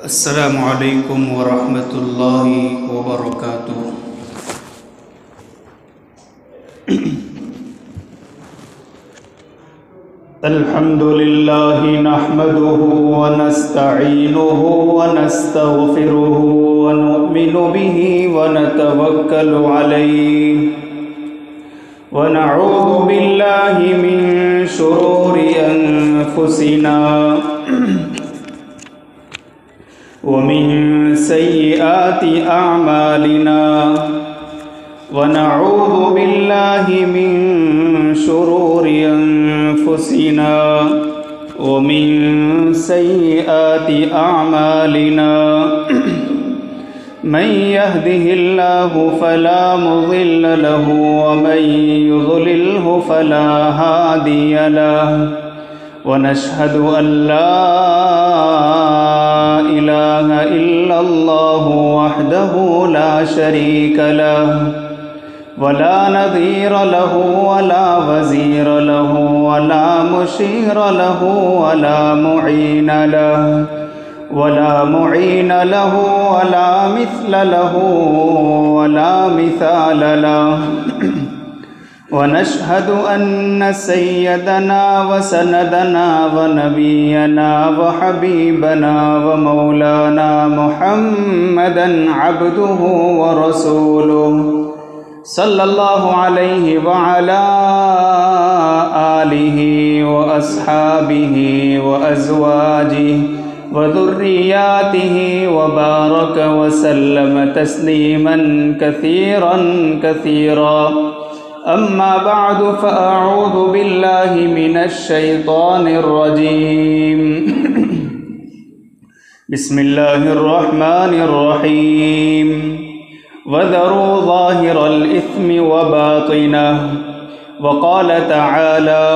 السلام علیکم ورحمۃ اللہ وبرکاتہ۔ الحمد للہ نحمده ونستعینه ونستغفره ونؤمن به ونتوکل علیہ ونعوذ باللہ من شرور انفسنا ومن سيئات أعمالنا ونعوذ بالله من شرور أنفسنا ومن سيئات أعمالنا من يهده الله فلا مضل له ومن يضلله فلا هادي له ونشهد أن لا إله إلا الله وحده لا شريك له ولا نظير له ولا وزير له ولا مشير له ولا معين له ولا مثل له ولا مثال له ونشهد أن سيدنا وسندنا ونبينا وحبيبنا ومولانا محمدا عبده ورسوله صلى الله عليه وعلى آله وأصحابه وأزواجه وذرياته وبارك وسلم تسليما كثيرا كثيرا أما بعد فأعوذ بالله من الشيطان الرجيم بسم الله الرحمن الرحيم وذروا ظاهر الإثم وباطنه وقال تعالى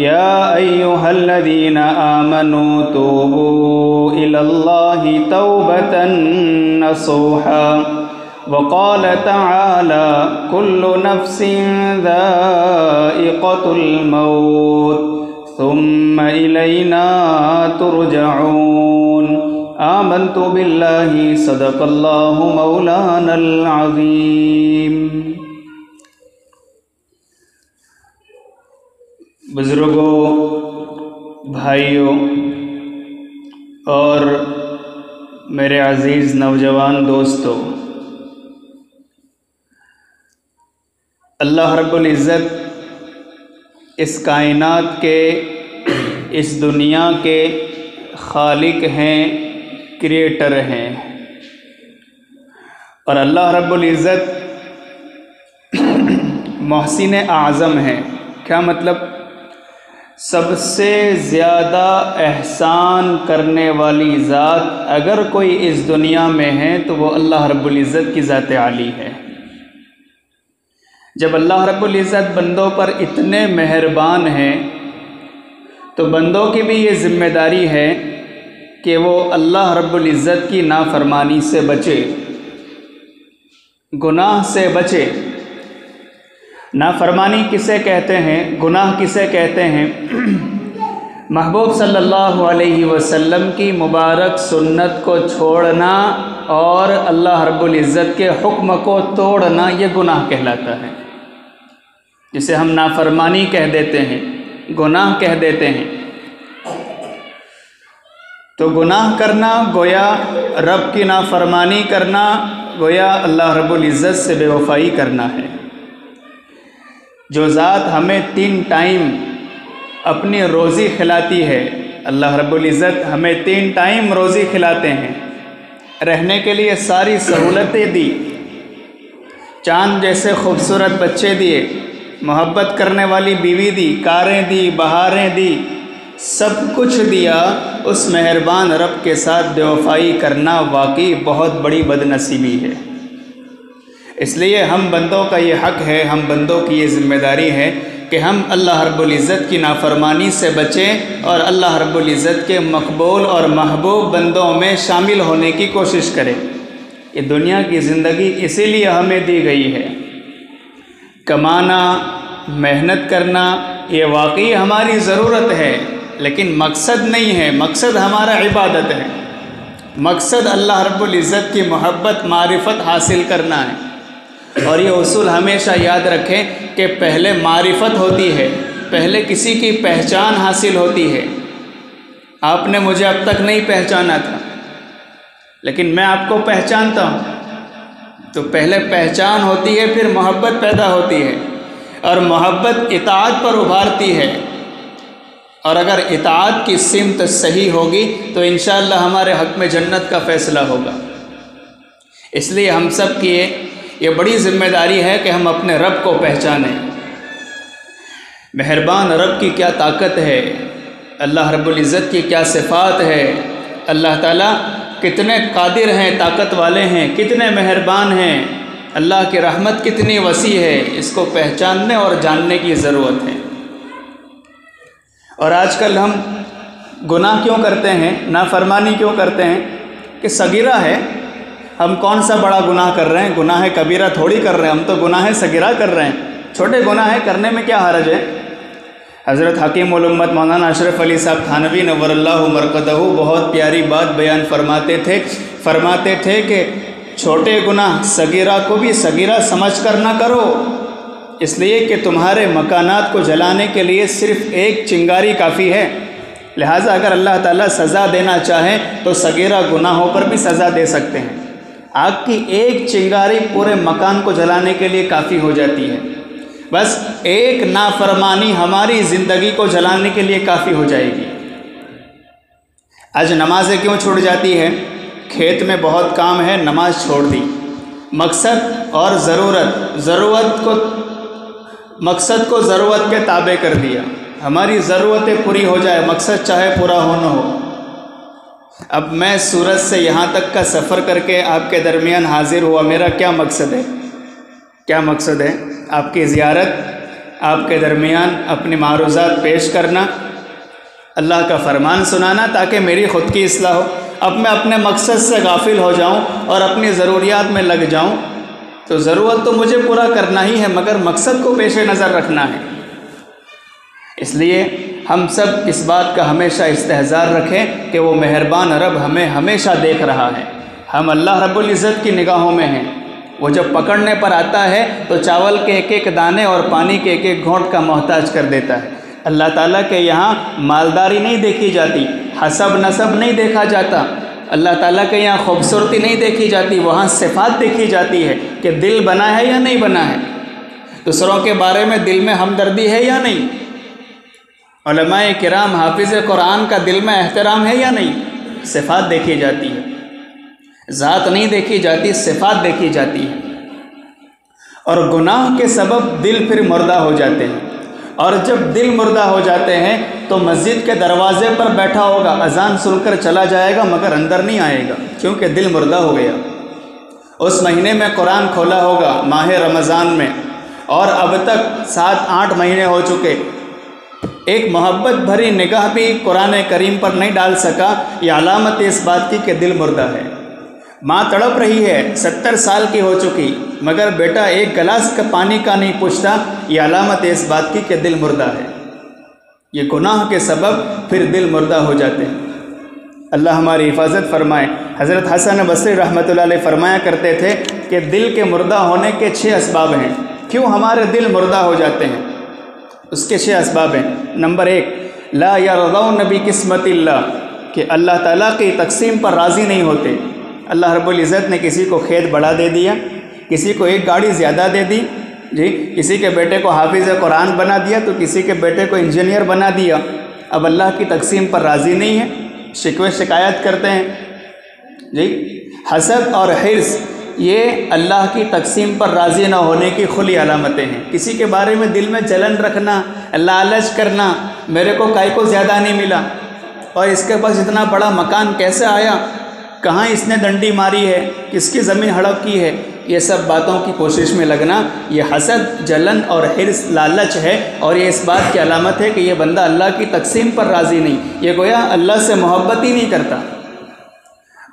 يا أيها الذين آمنوا توبوا إلى الله توبة نصوحا وقال تعالى كل نفس ذائقة الموت ثم إلينا ترجعون آمنت بالله صدق الله مولانا العظيم۔ بزرگوں، بھائیوں اور میرے عزیز نوجوان دوستوں، اللہ رب العزت اس کائنات کے، اس دنیا کے خالق ہیں، کریٹر ہیں، اور اللہ رب العزت محسن اعظم ہیں۔ کیا مطلب؟ سب سے زیادہ احسان کرنے والی ذات اگر کوئی اس دنیا میں ہے تو وہ اللہ رب العزت کی ذات عالی ہے۔ جب اللہ رب العزت بندوں پر اتنے مہربان ہیں تو بندوں کی بھی یہ ذمہ داری ہے کہ وہ اللہ رب العزت کی نافرمانی سے بچے، گناہ سے بچے۔ نافرمانی کسے کہتے ہیں؟ گناہ کسے کہتے ہیں؟ محبوب صلی اللہ علیہ وسلم کی مبارک سنت کو چھوڑنا اور اللہ رب العزت کے حکم کو توڑنا، یہ گناہ کہلاتا ہے، جسے ہم نافرمانی کہہ دیتے ہیں، گناہ کہہ دیتے ہیں۔ تو گناہ کرنا گویا رب کی نافرمانی کرنا، گویا اللہ رب العزت سے بے وفائی کرنا ہے۔ جو ذات ہمیں 3 ٹائم اپنی روزی کھلاتی ہے، اللہ رب العزت ہمیں 3 ٹائم روزی کھلاتے ہیں، رہنے کے لیے ساری سہولتیں دی، چاند جیسے خوبصورت بچے دیے، محبت کرنے والی بیوی دی، کاریں دی، بہاریں دی، سب کچھ دیا، اس مہربان رب کے ساتھ بے وفائی کرنا واقعی بہت بڑی بدنصیبی ہے۔ اس لیے ہم بندوں کا یہ حق ہے، ہم بندوں کی یہ ذمہ داری ہے کہ ہم اللہ رب العزت کی نافرمانی سے بچیں اور اللہ رب العزت کے مقبول اور محبوب بندوں میں شامل ہونے کی کوشش کریں۔ یہ دنیا کی زندگی اسی لیے ہمیں دی گئی ہے۔ کمانا، محنت کرنا یہ واقعی ہماری ضرورت ہے، لیکن مقصد نہیں ہے، مقصد ہمارا عبادت ہے۔ مقصد اللہ رب العزت کی محبت معرفت حاصل کرنا ہے۔ اور یہ اصول ہمیشہ یاد رکھیں کہ پہلے معرفت ہوتی ہے، پہلے کسی کی پہچان حاصل ہوتی ہے۔ آپ نے مجھے اب تک نہیں پہچانا تھا، لیکن میں آپ کو پہچانتا ہوں، تو پہلے پہچان ہوتی ہے، پھر محبت پیدا ہوتی ہے، اور محبت اطاعت پر ابھارتی ہے، اور اگر اطاعت کی سمت صحیح ہوگی تو انشاءاللہ ہمارے حق میں جنت کا فیصلہ ہوگا۔ اس لیے ہم سب کی یہ بڑی ذمہ داری ہے کہ ہم اپنے رب کو پہچانیں۔ مہربان رب کی کیا طاقت ہے، اللہ رب العزت کی کیا صفات ہے، اللہ تعالیٰ کتنے قادر ہیں، طاقت والے ہیں، کتنے مہربان ہیں، اللہ کی رحمت کتنی وسیع ہے، اس کو پہچاننے اور جاننے کی ضرورت ہے۔ اور آج کل ہم گناہ کیوں کرتے ہیں، نافرمانی کیوں کرتے ہیں کہ صغیرہ ہے، ہم کون سا بڑا گناہ کر رہے ہیں، گناہ کبیرہ تھوڑی کر رہے ہیں، ہم تو گناہ صغیرہ کر رہے ہیں، چھوٹے گناہ کرنے میں کیا حرج ہے۔ حضرت حکیم الامت مولانا اشرف علی صاحب تھانوی نور اللہ مرقدہ بہت پیاری بات بیان فرماتے تھے کہ چھوٹے گناہ صغیرہ کو بھی صغیرہ سمجھ کر نہ کرو، اس لیے کہ تمہارے مکانات کو جلانے کے لیے صرف ایک چنگاری کافی ہے، لہٰذا اگر اللہ تعالیٰ سزا دینا چاہیں تو صغیرہ گناہوں پر بھی سزا دے سکتے ہیں۔ آگ کی ایک چنگاری پورے مکان کو جلانے کے لیے کافی ہو جاتی ہے، بس ایک نافرمانی ہماری زندگی کو جلانے کے لیے کافی ہو جائے گی۔ آج نمازیں کیوں چھوٹ جاتی ہے، کھیت میں بہت کام ہے، نماز چھوڑ دی، مقصد اور مقصد کو ضرورت کے تابع کر دیا، ہماری ضرورتیں پوری ہو جائے، مقصد چاہے پورا ہو نہ ہو۔ اب میں سورت سے یہاں تک کا سفر کر کے آپ کے درمیان حاضر ہوا، میرا کیا مقصد ہے؟ کیا مقصد ہے؟ آپ کی زیارت، آپ کے درمیان اپنی معروضات پیش کرنا، اللہ کا فرمان سنانا تاکہ میری خود کی اصلاح ہو۔ اب میں اپنے مقصد سے غافل ہو جاؤں اور اپنی ضروریات میں لگ جاؤں تو ضرورت تو مجھے پورا کرنا ہی ہے، مگر مقصد کو پیش نظر رکھنا ہے۔ اس لیے ہم سب اس بات کا ہمیشہ استحضار رکھیں کہ وہ مہربان رب ہمیں ہمیشہ دیکھ رہا ہے، ہم اللہ رب العزت کی نگاہوں میں ہیں۔ وہ جب پکڑنے پر آتا ہے تو چاول کے ایک ایک دانے اور پانی کے ایک ایک گھونٹ کا محتاج کر دیتا ہے۔ اللہ تعالیٰ کے یہاں مالداری نہیں دیکھی جاتی، حسب نسب نہیں دیکھا جاتا، اللہ تعالیٰ کے یہاں خوبصورتی نہیں دیکھی جاتی، وہاں صفات دیکھی جاتی ہے کہ دل بنا ہے یا نہیں بنا ہے، دوسروں کے بارے میں دل میں ہمدردی ہے یا نہیں، علماء کرام حافظ قرآن کا دل میں احترام ہے یا نہیں، صفات دیکھی جاتی ہے، ذات نہیں دیکھی جاتی، صفات دیکھی جاتی ہے۔ اور گناہ کے سبب دل پھر مردہ ہو جاتے ہیں، اور جب دل مردہ ہو جاتے ہیں تو مسجد کے دروازے پر بیٹھا ہوگا، اذان سن کر چلا جائے گا مگر اندر نہیں آئے گا، کیونکہ دل مردہ ہو گیا۔ اس مہینے میں قرآن کھولا ہوگا، ماہ رمضان میں، اور اب تک 7-8 مہینے ہو چکے، ایک محبت بھری نگاہ بھی قرآن کریم پر نہیں ڈال سکا، یہ علامت اس بات کی کہ دل مردہ ہے۔ ماں تڑپ رہی ہے، 70 سال کی ہو چکی، مگر بیٹا ایک گلاس کا پانی کا نہیں پوچھتا، یہ علامت اس بات کی کہ دل مردہ ہے۔ یہ گناہ کے سبب پھر دل مردہ ہو جاتے ہیں۔ اللہ ہماری حفاظت فرمائے۔ حضرت حسن بصری رحمۃ اللہ علیہ فرمایا کرتے تھے کہ دل کے مردہ ہونے کے 6 اسباب ہیں۔ کیوں ہمارے دل مردہ ہو جاتے ہیں؟ اس کے 6 اسباب ہیں۔ نمبر 1، لا یرضون بقسمت اللہ، کہ اللہ تعالیٰ کی تقسیم پر راضی نہیں ہوتے۔ اللہ رب العزت نے کسی کو کھیت بڑا دے دیا، کسی کو ایک گاڑی زیادہ دے دی، کسی کے بیٹے کو حافظ قرآن بنا دیا تو کسی کے بیٹے کو انجینئر بنا دیا، اب اللہ کی تقسیم پر راضی نہیں ہے، شکوے شکایت کرتے ہیں۔ حسد اور حرص یہ اللہ کی تقسیم پر راضی نہ ہونے کی کھلی علامتیں ہیں۔ کسی کے بارے میں دل میں جلن رکھنا، لالچ کرنا، میرے کو کائی کو زیادہ نہیں ملا، اور اس کے پاس اتنا بڑا مکان کیسے آیا، کہاں اس نے ڈنڈی ماری ہے، کس کی زمین ہڑپ کی ہے، یہ سب باتوں کی کوشش میں لگنا، یہ حسد، جلن اور حرص، لالچ ہے، اور یہ اس بات کی علامت ہے کہ یہ بندہ اللہ کی تقسیم پر راضی نہیں، یہ گویا اللہ سے محبت ہی نہیں کرتا۔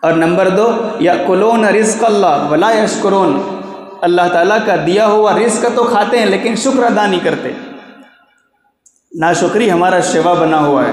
اور نمبر 2، یأکلون رزق اللہ ولا یشکرون، اللہ تعالیٰ کا دیا ہوا رزق تو کھاتے ہیں لیکن شکر ادا نہیں کرتے، ناشکری ہمارا شیوا بنا ہوا ہے۔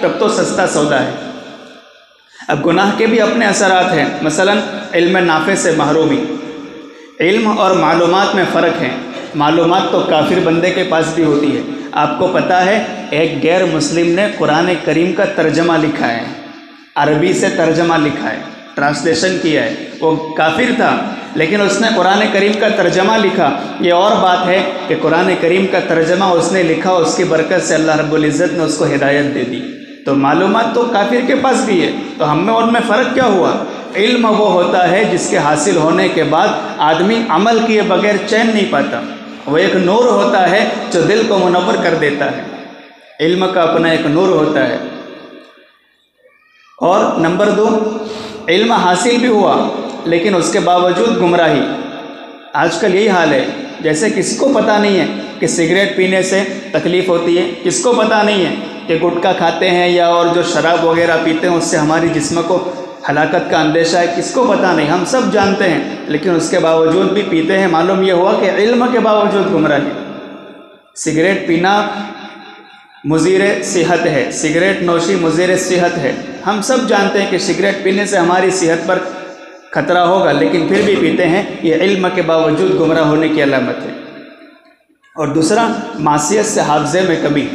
تب تو سستا سودا ہے۔ اب گناہ کے بھی اپنے اثرات ہیں، مثلا علم نافع سے محرومی۔ علم اور معلومات میں فرق ہے۔ معلومات تو کافر بندے کے پاس بھی ہوتی ہے۔ آپ کو پتہ ہے ایک غیر مسلم نے قرآن کریم کا ترجمہ لکھا ہے، عربی سے ترجمہ لکھا ہے، ٹرانسلیشن کیا ہے۔ وہ کافر تھا لیکن اس نے قرآن کریم کا ترجمہ لکھا۔ یہ اور بات ہے کہ قرآن کریم کا ترجمہ اس نے لکھا، اس کی برکت سے اللہ رب العزت نے اس کو ہدایت دے دی۔ تو معلومات تو کافر کے پاس بھی ہے، تو ہم میں ان میں فرق کیا ہوا؟ علم وہ ہوتا ہے جس کے حاصل ہونے کے بعد آدمی عمل کیے بغیر چین نہیں پاتا۔ وہ ایک نور ہوتا ہے جو دل کو منور کر دیتا ہے۔ علم کا اپنا ایک نور ہوتا ہے۔ اور نمبر 2، علم حاصل بھی ہوا لیکن اس کے باوجود گمراہی۔ آج کل یہی حال ہے، جیسے کسی کو پتہ نہیں ہے کہ سگریٹ پینے سے تکلیف ہوتی ہے، کس کو پتہ نہیں ہے کہ گٹکا کھاتے ہیں یا اور جو شراب وغیرہ پیتے ہیں اس سے ہماری جسم کو ہلاکت کا اندیشہ ہے، کس کو پتہ نہیں، ہم سب جانتے ہیں لیکن اس کے باوجود بھی پیتے ہیں۔ معلوم یہ ہوا کہ علم کے باوجود گمراہی۔ سگریٹ پینا مضر صحت ہے، سگریٹ نوشی مضر صحت ہے، ہم سب جانتے ہیں کہ سگریٹ پینے سے ہماری صحت پر خطرہ ہوگا لیکن پھر بھی پیتے ہیں، یہ علم کے باوجود گمراہ ہونے کی علامت ہے۔ اور دوسرا، معصیت سے حافظے میں کمی۔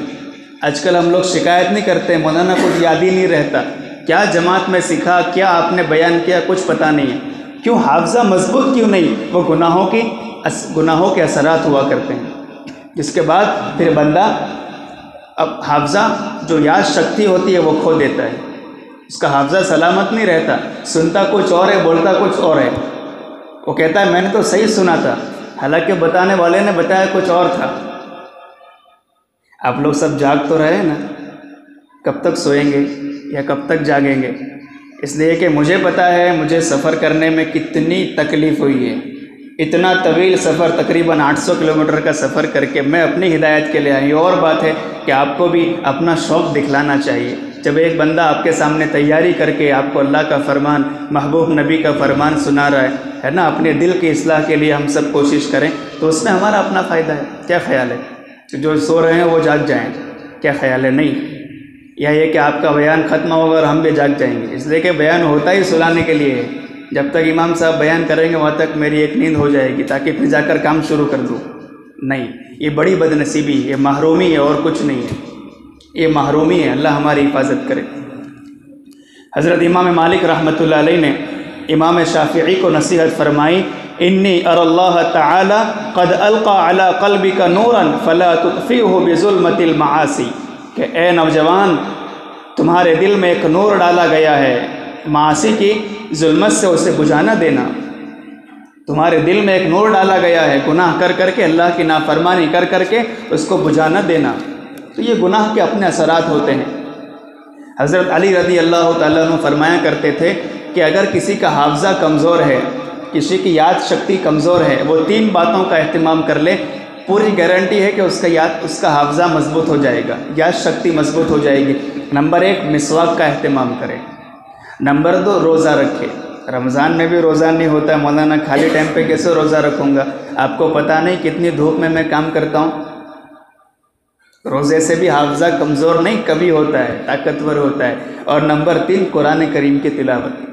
آج کل ہم لوگ شکایت نہیں کرتے، مولانا کچھ یاد ہی نہیں رہتا، کیا جماعت میں سیکھا، کیا آپ نے بیان کیا، کچھ پتہ نہیں ہے۔ کیوں؟ حافظہ مضبوط کیوں نہیں؟ وہ گناہوں کے اثرات ہوا کرتے ہیں، جس کے بعد پھر بندہ اب حافظہ جو یاد شکتی ہوتی ہے وہ کھو دیتا ہے، اس کا حافظہ سلامت نہیں رہتا، سنتا کچھ اور ہے، بولتا کچھ اور ہے۔ وہ کہتا ہے میں نے تو صحیح سنا تھا، حالانکہ بتانے والے نے بتایا کچھ اور تھا۔ آپ لوگ سب جاگ تو رہے نا، کب تک سوئیں گے یا کب تک جاگیں گے؟ اس لیے کہ مجھے پتہ ہے مجھے سفر کرنے میں کتنی تکلیف ہوئی ہے، اتنا طویل سفر، تقریباً 800 کلومیٹر کا سفر کر کے میں اپنی ہدایت کے لیے آئی۔ اور بات ہے کہ آپ کو بھی اپنا شوق دکھلانا چاہیے۔ جب ایک بندہ آپ کے سامنے تیاری کر کے آپ کو اللہ کا فرمان، محبوب نبی کا فرمان سنا رہا ہے نا، اپنے دل کی اصلاح کے لیے ہم سب کوشش کریں تو اس میں ہمارا اپنا فائدہ ہے۔ کیا خیال ہے کہ جو سو رہے ہیں وہ جاگ جائیں؟ کیا خیال ہے؟ نہیں، یا یہ کہ آپ کا بیان ختم ہوگا اور ہم بھی جاگ جائیں گے؟ اس لیے کہ بیان ہوتا ہی سلانے کے لیے ہے۔ جب تک امام صاحب بیان کریں گے وہاں تک میری ایک نیند ہو جائے گی تاکہ پھر جا کر کام شروع کر دوں۔ نہیں، یہ بڑی بد نصیبی ہے، یہ محرومی ہے اور کچھ نہیں ہے، یہ محرومی ہے۔ اللہ ہماری حفاظت کرے۔ حضرت امام مالک رحمۃ اللہ علیہ نے امام شافعی کو نصیحت فرمائی، انی اری اللہ تعالی قد القى علی قلبک نورا فلا تطفئه بظلمۃ المعاصی، کہ اے نوجوان تمہارے دل میں ایک نور ڈالا گیا ہے، معاصی کی ظلمت سے اسے بجھا نہ دینا۔ تمہارے دل میں ایک نور ڈالا گیا ہے، گناہ کر کر کے، اللہ کی نافرمانی کر کر کے اس کو بجھا نہ دینا۔ تو یہ گناہ کے اپنے اثرات ہوتے ہیں۔ حضرت علی رضی اللہ تعالیٰ عنہ فرمایا کرتے تھے کہ اگر کسی کا حافظہ کمزور ہے، کسی کی یاد شکتی کمزور ہے، وہ 3 باتوں کا اہتمام کر لے، پوری گارنٹی ہے کہ اس کا حافظہ مضبوط ہو جائے گا، یاد شکتی مضبوط ہو جائے گی۔ نمبر 1، مسواک کا اہتمام کرے۔ نمبر 2، روزہ رکھے۔ رمضان میں بھی روزہ نہیں ہوتا ہے، مولانا خالی ٹائم پہ کیسے روزہ رکھوں گا؟ آپ کو پتہ نہیں کتنی دھوپ میں کام کرتا ہوں۔ روزے سے بھی حافظہ کمزور نہیں، کبھی ہوتا ہے، طاقتور ہوتا ہے۔ اور نمبر 3، قرآن کریم کی تلاوت۔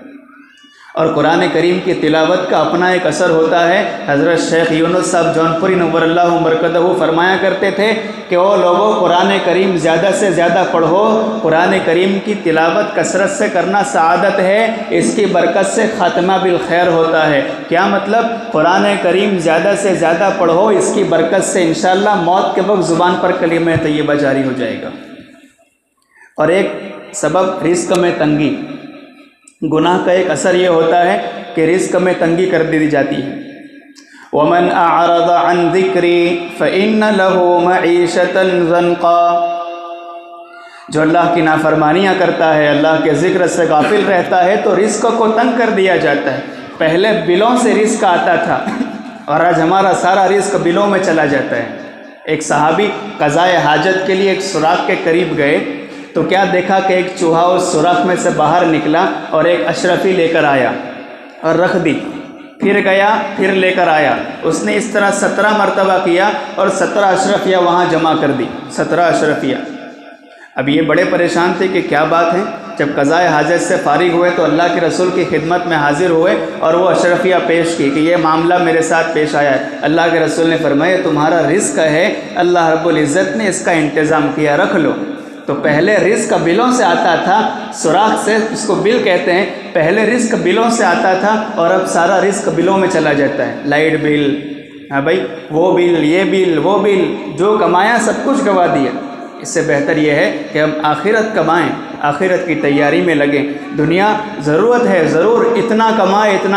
اور قرآن کریم کی تلاوت کا اپنا ایک اثر ہوتا ہے۔ حضرت شیخ یونس صاحب جونپوری نور اللہ مرکزہ فرمایا کرتے تھے کہ او لوگوں، قرآن کریم زیادہ سے زیادہ پڑھو، قرآن کریم کی تلاوت کثرت سے کرنا سعادت ہے، اس کی برکت سے خاتمہ بالخیر ہوتا ہے۔ کیا مطلب؟ قرآن کریم زیادہ سے زیادہ پڑھو، اس کی برکت سے انشاءاللہ موت کے وقت زبان پر کلمہ طیبہ جاری ہو جائے گا۔ اور ایک سبب رزق میں تنگی۔ گناہ کا ایک اثر یہ ہوتا ہے کہ رزق میں تنگی کر دی جاتی ہے۔ وَمَنْ أَعْرَضَ عَنْ ذِكْرِي فَإِنَّ لَهُ مَعِيشَةً ضَنْقًا، جو اللہ کی نافرمانیاں کرتا ہے، اللہ کے ذکر سے غافل رہتا ہے تو رزق کو تنگ کر دیا جاتا ہے۔ پہلے بلوں سے رزق آتا تھا اور آج ہمارا سارا رزق بلوں میں چلا جاتا ہے۔ ایک صحابی قضائے حاجت کے لیے ایک سوراخ کے قریب گئے تو کیا دیکھا کہ ایک چوہا اس سوراخ میں سے باہر نکلا اور ایک اشرفی لے کر آیا اور رکھ دی، پھر گیا، پھر لے کر آیا۔ اس نے اس طرح 17 مرتبہ کیا اور 17 اشرفیہ وہاں جمع کر دی، 17 اشرفیہ۔ اب یہ بڑے پریشان تھے کہ کیا بات ہے. جب قضائے حاجت سے فارغ ہوئے تو اللہ کے رسول کی خدمت میں حاضر ہوئے اور وہ اشرفیہ پیش کی کہ یہ معاملہ میرے ساتھ پیش آیا ہے. اللہ کے رسول نے فرمایا تمہارا رزق ہے، اللہ رب العزت نے اس کا انتظام کیا، رکھ لو. تو پہلے رزق بلوں سے آتا تھا، سوراخ سے، اس کو بل کہتے ہیں. پہلے رزق بلوں سے آتا تھا اور اب سارا رزق بلوں میں چلا جاتا ہے. لائٹ بل، ہاں بھائی وہ بل، یہ بل، وہ بل، جو کمایا سب کچھ گوا دیا. اس سے بہتر یہ ہے کہ ہم آخرت کمائیں، آخرت کی تیاری میں لگیں. دنیا ضرورت ہے ضرور، اتنا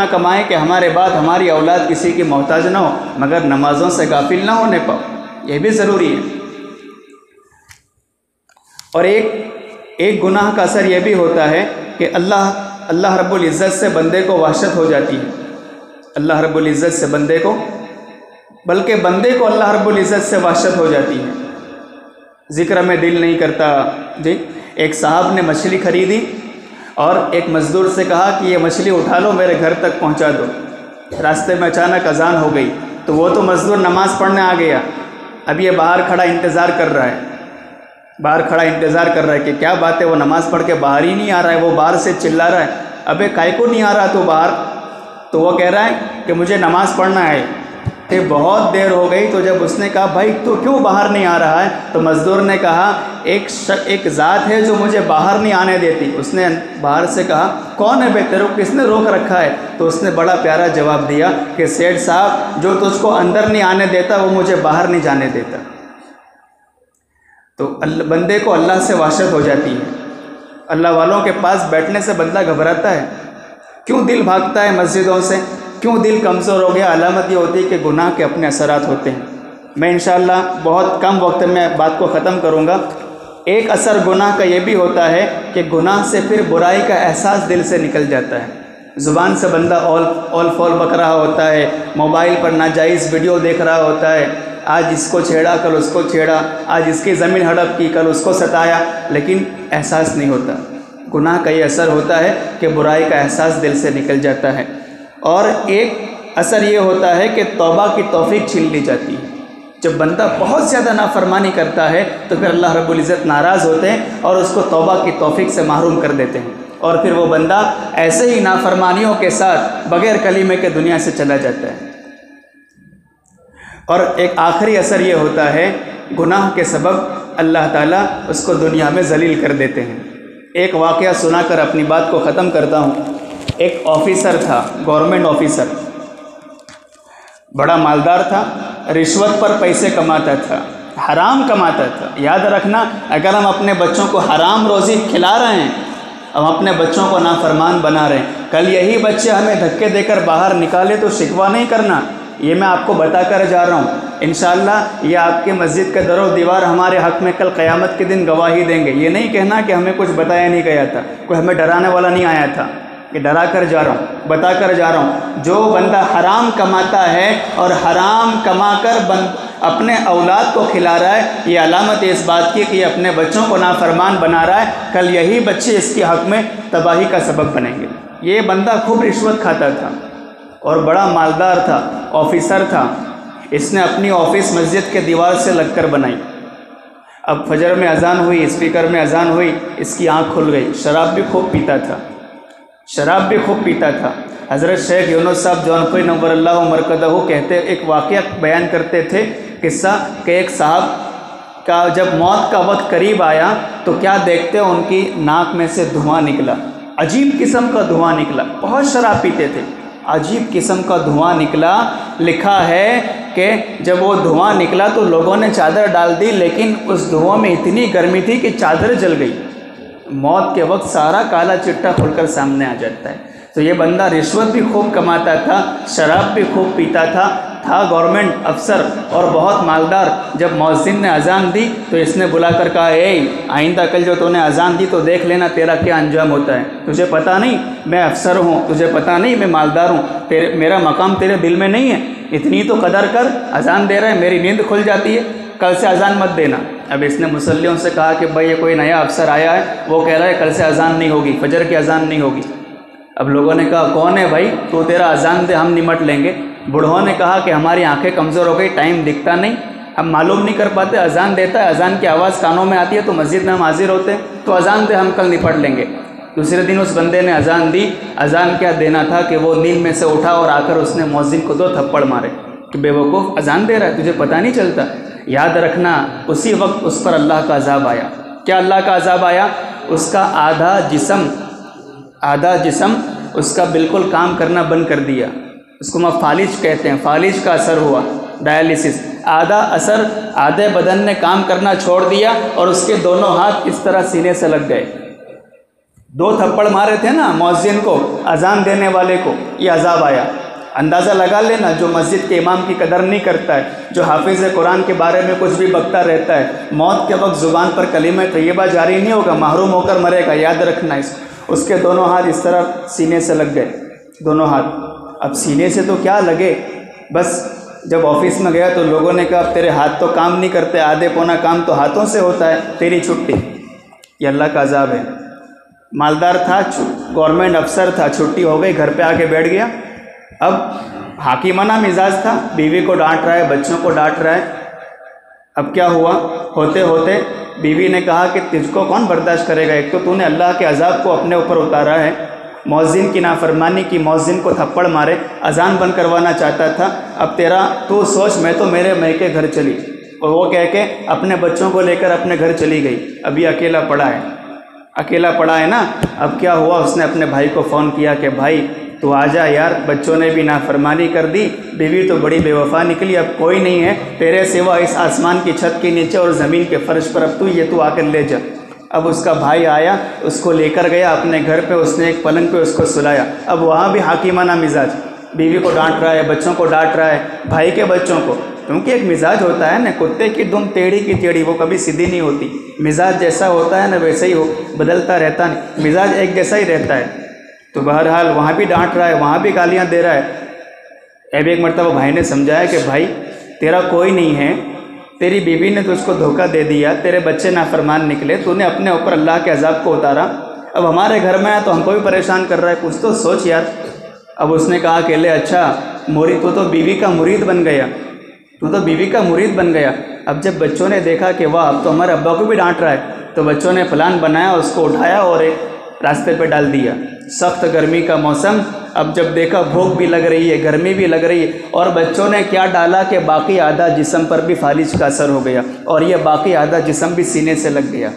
کمائیں کہ ہمارے بعد ہماری اولاد کسی کی محتاج نہ ہو، مگر نمازوں سے غافل نہ ہونے پاؤ، یہ بھی ضروری ہے. اور ایک گناہ کا اثر یہ بھی ہوتا ہے کہ اللہ رب العزت سے بندے کو وحشت ہو جاتی ہے. اللہ رب العزت سے بندے کو، بلکہ بندے کو اللہ رب العزت سے وحشت ہو جاتی ہے. ذکر میں دل نہیں کرتا. جی ایک صاحب نے مچھلی خریدی اور ایک مزدور سے کہا کہ یہ مچھلی اٹھا لو، میرے گھر تک پہنچا دو. راستے میں اچانک اذان ہو گئی تو وہ تو مزدور نماز پڑھنے آ گیا. اب یہ باہر کھڑا انتظار کر رہا ہے کہ کیا بات ہے، وہ نماز پڑھ کے باہر ہی نہیں آ رہا ہے. وہ باہر سے چلا رہا ہے، ابے کائے کو نہیں آ رہا تو باہر؟ تو وہ کہہ رہا ہے کہ مجھے نماز پڑھنا ہے. کہ بہت دیر ہو گئی. تو جب اس نے کہا بھائی تو کیوں باہر نہیں آ رہا ہے، تو مزدور نے کہا ایک ذات ہے جو مجھے باہر نہیں آنے دیتی. اس نے باہر سے کہا کون ہے بے تیرے کو کس نے روک رکھا ہے؟ تو اس نے بڑا پیارا جواب دیا کہ سیٹھ صاحب جو تجھ کو اندر نہیں آنے دیتا وہ مجھے باہر نہیں جانے دیتا. تو بندے کو اللہ سے وحشت ہو جاتی ہے. اللہ والوں کے پاس بیٹھنے سے بندہ گھبراتا ہے. کیوں دل بھاگتا ہے مسجدوں سے؟ کیوں دل کمزور ہو گیا؟ علامت یہ ہوتی ہے کہ گناہ کے اپنے اثرات ہوتے ہیں. میں انشاءاللہ بہت کم وقت میں بات کو ختم کروں گا. ایک اثر گناہ کا یہ بھی ہوتا ہے کہ گناہ سے پھر برائی کا احساس دل سے نکل جاتا ہے. زبان سے بندہ اول فول بک رہا ہوتا ہے، موبائل پر ناجائز ویڈیو دیکھ رہا ہوتا ہے، آج اس کو چھیڑا کل اس کو چھیڑا، آج اس کی زمین ہڑپ کی کل اس کو ستایا، لیکن احساس نہیں ہوتا. گناہ کا یہ اثر ہوتا ہے کہ برائی کا احساس دل سے نکل جاتا ہے. اور ایک اثر یہ ہوتا ہے کہ توبہ کی توفیق چھین لی جاتی ہے. جب بندہ بہت زیادہ نافرمانی کرتا ہے تو پھر اللہ رب العزت ناراض ہوتے ہیں اور اس کو توبہ کی توفیق سے محروم کر دیتے ہیں، اور پھر وہ بندہ ایسے ہی نافرمانیوں کے ساتھ بغیر کلمے کے دنیا سے چلا جاتا ہے. اور ایک آخری اثر یہ ہوتا ہے گناہ کے سبب اللہ تعالیٰ اس کو دنیا میں ذلیل کر دیتے ہیں. ایک واقعہ سنا کر اپنی بات کو ختم کرتا ہوں. ایک آفیسر تھا، گورنمنٹ آفیسر، بڑا مالدار تھا، رشوت پر پیسے کماتا تھا، حرام کماتا تھا. یاد رکھنا، اگر ہم اپنے بچوں کو حرام روزی کھلا رہے ہیں، ہم اپنے بچوں کو نافرمان بنا رہے ہیں، کل یہی بچے ہمیں دھکے دے کر باہر نکالے تو شکوہ نہیں کرنا. یہ میں آپ کو بتا کر جا رہا ہوں. انشاءاللہ یہ آپ کے مسجد کے در و دیوار ہمارے حق میں کل قیامت کے دن گواہی دیں گے. یہ نہیں کہنا کہ ہمیں کچھ بتایا نہیں گیا تھا، کوئی ہمیں ڈرانے والا نہیں آیا تھا. کہ ڈرا کر جا رہا ہوں، بتا کر جا رہا ہوں. جو بندہ حرام کماتا ہے اور حرام کما کر اپنے اولاد کو کھلا رہا ہے، یہ علامت ہے اس بات کی کہ یہ اپنے بچوں کو نافرمان بنا رہا ہے. کل یہی بچے اس کے حق میں تباہی کا سبب بنیں گے. یہ بندہ خوب رشوت کھاتا تھا اور بڑا مالدار تھا، آفیسر تھا. اس نے اپنی آفس مسجد کے دیوار سے لگ کر بنائی. اب فجر میں اذان ہوئی، اسپیکر میں اذان ہوئی، اس کی آنکھ کھل گئی. شراب بھی خوب پیتا تھا. حضرت شیخ یونس صاحب جونپور نور اللہ مرکزہ کہتے، ایک واقعہ بیان کرتے تھے، قصہ کہ ایک صاحب کا جب موت کا وقت قریب آیا تو کیا دیکھتے ان کی ناک میں سے دھواں نکلا. عجیب قسم کا دھواں نکلا. بہت شراب پیتے تھے، عجیب قسم کا دھواں نکلا. لکھا ہے کہ جب وہ دھواں نکلا تو لوگوں نے چادر ڈال دی، لیکن اس دھواں میں اتنی گرمی تھی کہ چادر جل گئی. موت کے وقت سارا کالا چٹا کھل کر سامنے آ جاتا ہے. تو یہ بندہ رشوت بھی خوب کماتا تھا، شراب بھی خوب پیتا تھا گورنمنٹ افسر اور بہت مالدار. جب مؤذن نے اذان دی تو اس نے بلا کر کہا، اے آئندہ کل جو تو نے اذان دی تو دیکھ لینا تیرا کیا انجام ہوتا ہے. تجھے پتہ نہیں میں افسر ہوں، تجھے پتہ نہیں میں مالدار ہوں، میرا مقام تیرے دل میں نہیں ہے. اتنی تو قدر کر، اذان دے رہا ہے، میری نیند کھل جاتی ہے، کل سے اذان مت دینا. اب اس نے مصلیوں سے کہا کہ بھائی یہ کوئی نیا افسر آیا ہے، وہ کہہ رہا ہے کل سے اذان نہیں ہوگی، فجر کی اذان نہیں ہوگی. اب لوگوں نے کہا کون ہے بھائی، تو تیرا اذان دے ہم نمٹ لیں گے. بوڑھوں نے کہا کہ ہماری آنکھیں کمزور ہو گئی، ٹائم دکھتا نہیں، ہم معلوم نہیں کر پاتے، اذان دیتا ہے، اذان کی آواز کانوں میں آتی ہے تو مسجد میں ہم حاضر ہوتے ہیں، تو اذان دے ہم کل نہیں پڑھ لیں گے۔ دوسرے دن اس بندے نے اذان دی، اذان کیا دینا تھا کہ وہ نیند میں سے اٹھا اور آ کر اس نے مؤذن کو 2 تھپڑ مارے کہ بے وقوف اذان دے رہا ہے، تجھے پتہ نہیں چلتا۔ یاد رکھنا اسی وقت اس پر اللہ کا عذاب آیا۔ کیا اللہ کا عذاب آیا؟ اس کا آدھا جسم اس کا بالکل کام کرنا بند کر دیا، اس کو فالج کہتے ہیں، فالج کا اثر ہوا، ڈائلیسس۔ آدھے بدن نے کام کرنا چھوڑ دیا اور اس کے دونوں ہاتھ اس طرح سینے سے لگ گئے۔ 2 تھپڑ مارے تھے نا مؤذن کو، اذان دینے والے کو، یہ عذاب آیا۔ اندازہ لگا لینا، جو مسجد کے امام کی قدر نہیں کرتا ہے، جو حافظ قرآن کے بارے میں کچھ بھی بکتا رہتا ہے، موت کے وقت زبان پر کلمہ طیبہ جاری نہیں ہوگا، محروم ہو کر مرے گا۔ یاد رکھنا اس کے دونوں ہاتھ اس طرح سینے سے لگ گئے، دونوں ہاتھ۔ اب سینے سے تو کیا لگے، بس جب آفس میں گیا تو لوگوں نے کہا اب تیرے ہاتھ تو کام نہیں کرتے، آدھے پونا کام تو ہاتھوں سے ہوتا ہے، تیری چھٹی۔ یہ اللہ کا عذاب ہے۔ مالدار تھا، گورنمنٹ افسر تھا، چھٹی ہو گئی، گھر پہ آ کے بیٹھ گیا۔ اب حاکمانہ مزاج تھا، بیوی کو ڈانٹ رہا ہے، بچوں کو ڈانٹ رہا ہے۔ اب کیا ہوا، ہوتے ہوتے بیوی نے کہا کہ تجھ کو کون برداشت کرے گا، ایک تو نے اللہ کے عذاب کو اپنے اوپر اتارا ہے، مؤذن کی نافرمانی کی، مؤذن کو تھپڑ مارے، اذان بند کروانا چاہتا تھا، اب تو سوچ میں تو میرے میکے گھر چلی، اور وہ کہہ کے اپنے بچوں کو لے کر اپنے گھر چلی گئی، ابھی اکیلا پڑا ہے نا۔ اب کیا ہوا، اس نے اپنے بھائی کو فون کیا کہ بھائی تو آ جا یار، بچوں نے بھی نافرمانی کر دی، بیوی تو بڑی بے وفا نکلی، اب کوئی نہیں ہے تیرے سوا اس آسمان کی چھت کے نیچے اور زمین کے فرش پر، اب تو آ کر لے جا۔ اب اس کا بھائی آیا، اس کو لے کر گیا اپنے گھر پہ، اس نے ایک پلنگ پہ اس کو سلایا۔ اب وہاں بھی حاکمانہ مزاج، بیوی کو ڈانٹ رہا ہے، بچوں کو ڈانٹ رہا ہے، بھائی کے بچوں کو، کیونکہ ایک مزاج ہوتا ہے نا، کتے کی دم ٹیڑھی کی ٹیڑھی، وہ کبھی سیدھی نہیں ہوتی، مزاج جیسا ہوتا ہے نا ویسے ہی بدلتا رہتا نہیں، مزاج ایک جیسا ہی رہتا ہے۔ تو بہرحال وہاں بھی ڈانٹ رہا ہے، وہاں بھی گالیاں دے رہا ہے۔ اب ایک مرتبہ بھائی نے سمجھایا کہ بھائی تیرا کوئی نہیں ہے، تیری بیوی نے تو اس کو دھوکہ دے دیا، تیرے بچے نافرمان نکلے، تو نے اپنے اوپر اللہ کے عذاب کو اتارا، اب ہمارے گھر میں آیا تو ہم کو بھی پریشان کر رہا ہے، کچھ تو سوچ یار۔ اب اس نے کہا کہ لے اچھا تو بیوی کا مرید بن گیا۔ اب جب بچوں نے دیکھا کہ واہ اب تو ہمارے ابا کو بھی ڈانٹ رہا ہے، تو بچوں نے پلان بنایا، اس کو اٹھایا اور ایک راستے پہ ڈال دیا۔ سخت گرمی کا موسم، اب جب دیکھا بھوک بھی لگ رہی ہے، گرمی بھی لگ رہی ہے، اور بچوں نے کیا ڈالا کہ باقی آدھا جسم پر بھی فالج کا اثر ہو گیا، اور یہ باقی آدھا جسم بھی سینے سے لگ گیا۔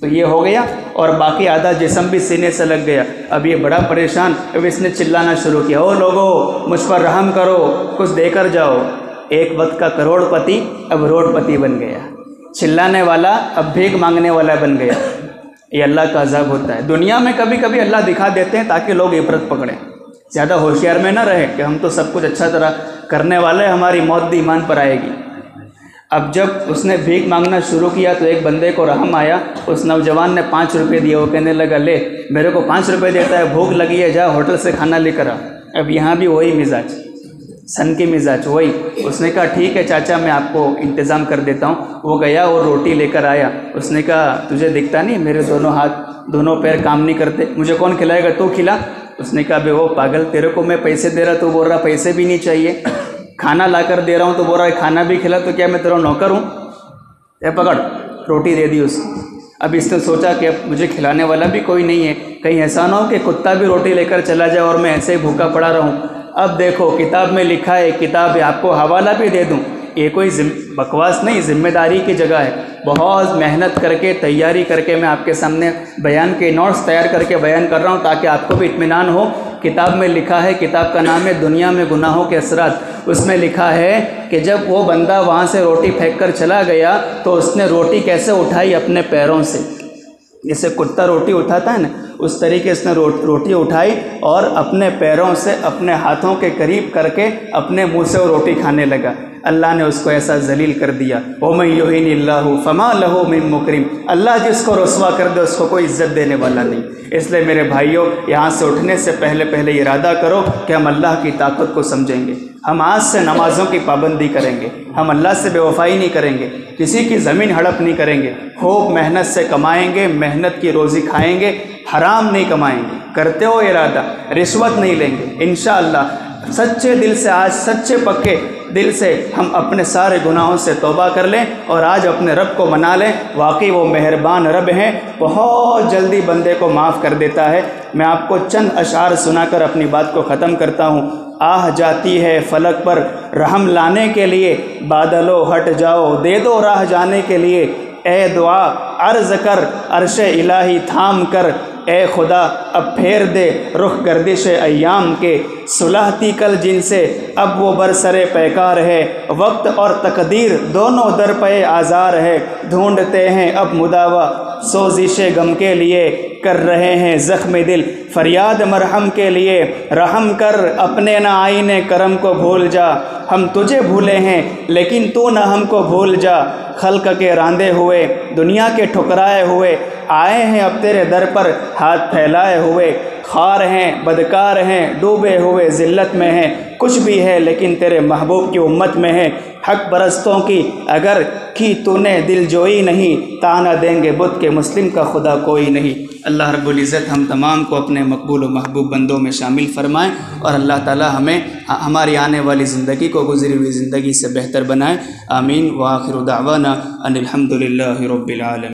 تو یہ ہو گیا اور باقی آدھا جسم بھی سینے سے لگ گیا۔ اب یہ بڑا پریشان، اب اس نے چلانا شروع کیا، او لوگو مجھ پر رحم کرو، کچھ دے کر جاؤ۔ ایک وقت کا کروڑ پتی اب روڑ پتی بن گیا، چلانے والا اب بھیک مانگنے والا بن گیا۔ یہ اللہ کا عذاب ہوتا ہے۔ دنیا میں کبھی کبھی اللہ دکھا دیتے ہیں تاکہ لوگ عبرت پکڑیں، زیادہ ہوشیار میں نہ رہے کہ ہم تو سب کچھ اچھا طرح کرنے والے، ہماری موت بھی ایمان پر آئے گی۔ اب جب اس نے بھیک مانگنا شروع کیا تو ایک بندے کو رحم آیا، اس نوجوان نے 5 روپے دیے، وہ کہنے لگا لے میرے کو 5 روپے دیتا ہے، بھوک لگی ہے، جا ہوٹل سے کھانا لے کر آ۔ اب یہاں بھی وہی مزاج، سن کی مزاج وہی۔ اس نے کہا ٹھیک ہے چاچا میں آپ کو انتظام کر دیتا ہوں۔ وہ گیا اور روٹی لے کر آیا، اس نے کہا تجھے دکھتا نہیں میرے دونوں ہاتھ دونوں پیر کام نہیں کرتے، مجھے کون کھلائے گا، تو کھلا۔ اس نے کہا بے وہ پاگل، تیرے کو میں پیسے دے رہا تو بول رہا پیسے بھی نہیں چاہیے، کھانا لا کر دے رہا ہوں تو بول رہا ہے کھانا بھی کھلا، تو کیا میں تیرا نوکر ہوں؟ اے پکڑ، روٹی دے دی اس کو۔ اب اس نے سوچا کہ اب مجھے کھلانے والا بھی کوئی نہیں ہے، کہیں ایسا نہ ہو کہ کتا بھی روٹی لے کر چلا جائے اور میں ایسے ہی بھوکا پڑا رہوں۔ اب دیکھو کتاب میں لکھا ہے، کتاب آپ کو حوالہ بھی دے دوں، یہ کوئی بکواس نہیں، ذمہ داری کی جگہ ہے۔ بہت محنت کر کے تیاری کر کے میں آپ کے سامنے بیان کے نوٹس تیار کر کے بیان کر رہا ہوں تاکہ آپ کو بھی اطمینان ہو۔ کتاب میں لکھا ہے، کتاب کا نام ہے دنیا میں گناہوں کے اثرات، اس میں لکھا ہے کہ جب وہ بندہ وہاں سے روٹی پھینک کر چلا گیا تو اس نے روٹی کیسے اٹھائی؟ اپنے پیروں سے، جیسے کتا روٹی اٹھاتا ہے نا، اس طریقے سے روٹی اٹھائی اور اپنے پیروں سے اپنے ہاتھوں کے قریب کر کے اپنے منہ سے وہ روٹی کھانے لگا۔ اللہ نے اس کو ایسا ذلیل کر دیا، وَمَن يُهِنِ اللَّهُ فَمَا لَهُ مِن مُكْرِمٍ، اللہ جس کو رسوا کر دے اس کو کوئی عزت دینے والا نہیں۔ اس لیے میرے بھائیوں، یہاں سے اٹھنے سے پہلے ارادہ کرو کہ ہم اللہ کی طاقت کو سمجھیں گے، ہم آج سے نمازوں کی پابندی کریں گے، ہم اللہ سے بے وفائی نہیں کریں گے، کسی کی زمین ہڑپ نہیں کریں گے، خوب محنت سے کمائیں گے، محنت کی روزی کھائیں گے، حرام نہیں کمائیں گے، کرتے ہو ارادہ، رشوت نہیں لیں گے انشاءاللہ۔ سچے دل سے آج سچے پکے دل سے ہم اپنے سارے گناہوں سے توبہ کر لیں اور آج اپنے رب کو منا لیں۔ واقعی وہ مہربان رب ہیں، بہت جلدی بندے کو معاف کر دیتا ہے۔ میں آپ کو چند اشعار سنا کر اپنی بات کو ختم کرتا ہوں۔ آہ جاتی ہے فلک پر رحم لانے کے لیے، بادلو ہٹ جاؤ دے دو راہ جانے کے لیے، اے دعا عرض کر عرش الہی تھام کر، اے خدا اب پھیر دے رخ گردش ایام کے، سلہتی کل جن سے اب وہ برسر پیکار ہے، وقت اور تقدیر دونوں در پہ آزار ہے، ڈھونڈتے ہیں اب مداوا سوزش غم کے لیے، کر رہے ہیں زخم دل فریاد مرہم کے لیے، رحم کر اپنے نہ آئینے کرم کو بھول جا، ہم تجھے بھولے ہیں لیکن تو نہ ہم کو بھول جا، خلق کے راندے ہوئے دنیا کے ٹھکرائے ہوئے، آئے ہیں اب تیرے در پر ہاتھ پھیلائے ہوئے، خوار ہیں بدکار ہیں ڈوبے ہوئے ذلت میں ہیں، کچھ بھی ہے لیکن تیرے محبوب کی امت میں ہے، حق پرستوں کی اگر کی تو نے دل جوئی نہیں، تانا دیں گے بت کے مسلم کا خدا کوئی نہیں۔ اللہ رب العزت ہم تمام کو اپنے مقبول و محبوب بندوں میں شامل فرمائیں، اور اللہ تعالی ہمیں ہماری آنے والی زندگی کو گزری ہوئی زندگی سے بہتر بنائے۔ آمین۔ وآخر دعوانا ان الحمد للہ رب العالمین۔